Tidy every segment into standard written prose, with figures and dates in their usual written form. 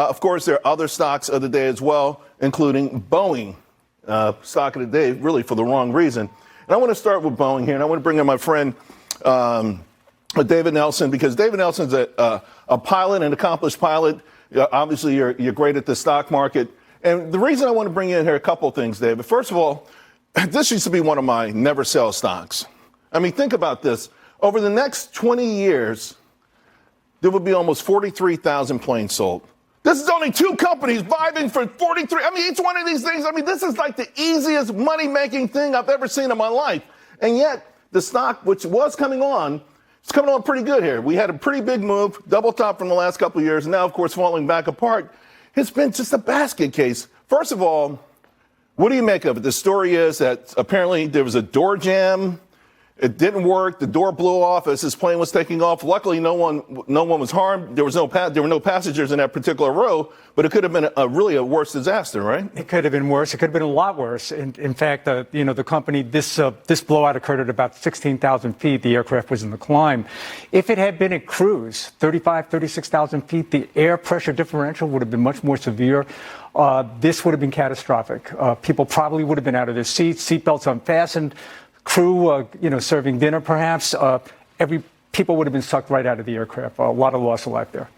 Of course, there are other stocks of the day as well, including Boeing, stock of the day, really for the wrong reason. And I want to start with Boeing here, and I want to bring in my friend David Nelson, because David Nelson's a pilot, an accomplished pilot. Obviously, you're great at the stock market. And the reason I want to bring in here a couple of things, David. First of all, this used to be one of my never sell stocks. I mean, think about this. Over the next 20 years, there would be almost 43,000 planes sold. This is only two companies vying for 43. I mean, each one of these things, this is like the easiest money-making thing I've ever seen in my life. And yet, the stock, which was coming on, it's coming on pretty good here. We had a pretty big move, double top from the last couple of years, and now, of course, falling back apart. It's been just a basket case. First of all, what do you make of it? The story is that apparently there was a door jam. It didn't work. The door blew off as his plane was taking off. Luckily, no one was harmed. There were no passengers in that particular row, but it could have been really a worse disaster, right? It could have been worse. It could have been a lot worse. In fact, the company, this blowout occurred at about 16,000 feet. The aircraft was in the climb. If it had been a cruise, 36,000 feet, the air pressure differential would have been much more severe. This would have been catastrophic. People probably would have been out of their seats, seatbelts unfastened. Crew, serving dinner, perhaps. People would have been sucked right out of the aircraft. A lot of loss of life there.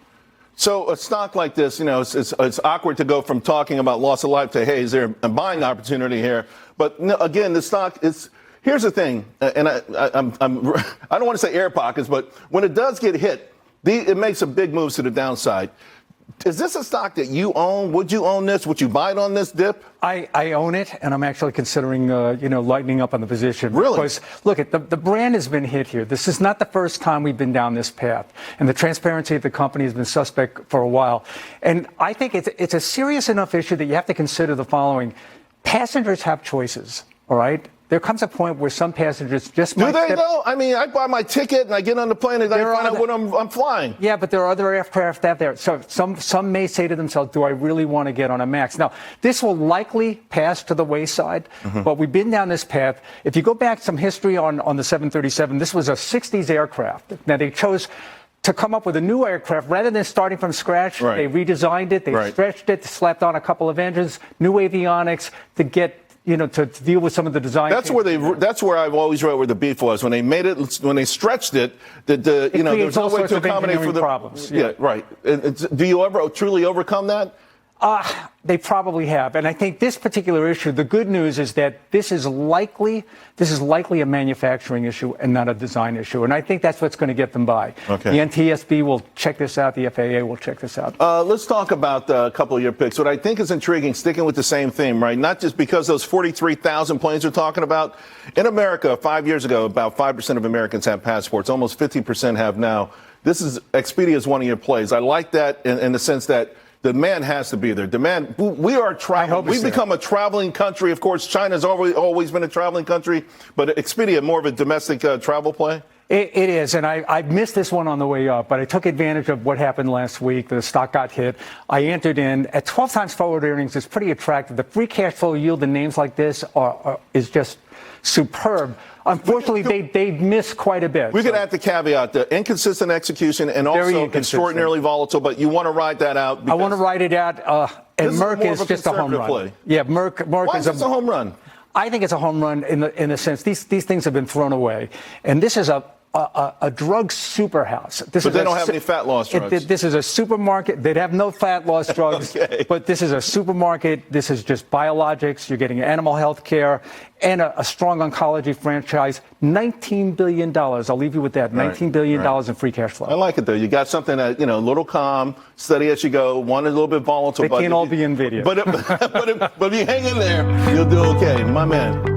So a stock like this, it's awkward to go from talking about loss of life to, hey, is there a buying opportunity here? But again, the stock is. Here's the thing, and I don't want to say air pockets, but when it does get hit, it makes some big moves to the downside. Is this a stock that you own? Would you own this? Would you buy it on this dip? I own it, and I'm actually considering, lightening up on the position. Really? Because, look, the brand has been hit here. This is not the first time we've been down this path. And the transparency of the company has been suspect for a while. And I think it's a serious enough issue that you have to consider the following. Passengers have choices, all right? There comes a point where some passengers just might. Do they, though? I mean, I buy my ticket and I get on the plane and I find out when I'm flying. Yeah, but there are other aircraft out there. So some may say to themselves, do I really want to get on a MAX? Now, this will likely pass to the wayside, but we've been down this path. If you go back some history on the 737, this was a 60s aircraft. Now, they chose to come up with a new aircraft rather than starting from scratch. Right. They redesigned it. They stretched it, slapped on a couple of engines, new avionics to get to deal with some of the design. That's where I've always read where the beef was. When they made it, when they stretched it, there was no way to accommodate for the problems. Yeah, right. Do you ever truly overcome that? They probably have. And I think this particular issue, the good news is that this is likely a manufacturing issue and not a design issue. And I think that's what's going to get them by. Okay. The NTSB will check this out. The FAA will check this out. Let's talk about a couple of your picks. What I think is intriguing, sticking with the same theme, right? Not just because those 43,000 planes we're talking about. In America, 5 years ago, about 5% of Americans have passports. Almost 50% have now. Expedia is one of your plays. I like that in the sense that demand has to be there. Demand. We are traveling. We've become a traveling country. Of course, China's always been a traveling country, but Expedia more of a domestic travel play. It is, and I missed this one on the way up, but I took advantage of what happened last week. The stock got hit. I entered in at 12 times forward earnings. It's pretty attractive. The free cash flow yield in names like this is just superb. Unfortunately, they miss quite a bit. We could add the caveat, the inconsistent execution and also extraordinarily volatile, but you want to ride that out. I want to ride it out, and Merck is just a home run. Play. Yeah, Merck Why is a home run. I think it's a home run in the sense these things have been thrown away, and this is a drug superhouse. But they don't have any fat loss drugs. This is a supermarket. They'd have no fat loss drugs, okay. But this is a supermarket. This is just biologics. You're getting animal health care and a strong oncology franchise. $19 billion. I'll leave you with that. $19 billion in free cash flow. I like it, though. You got something that, a little calm, steady as you go, one a little bit volatile. They can't all be NVIDIA. But if you hang in there, you'll do okay. My man.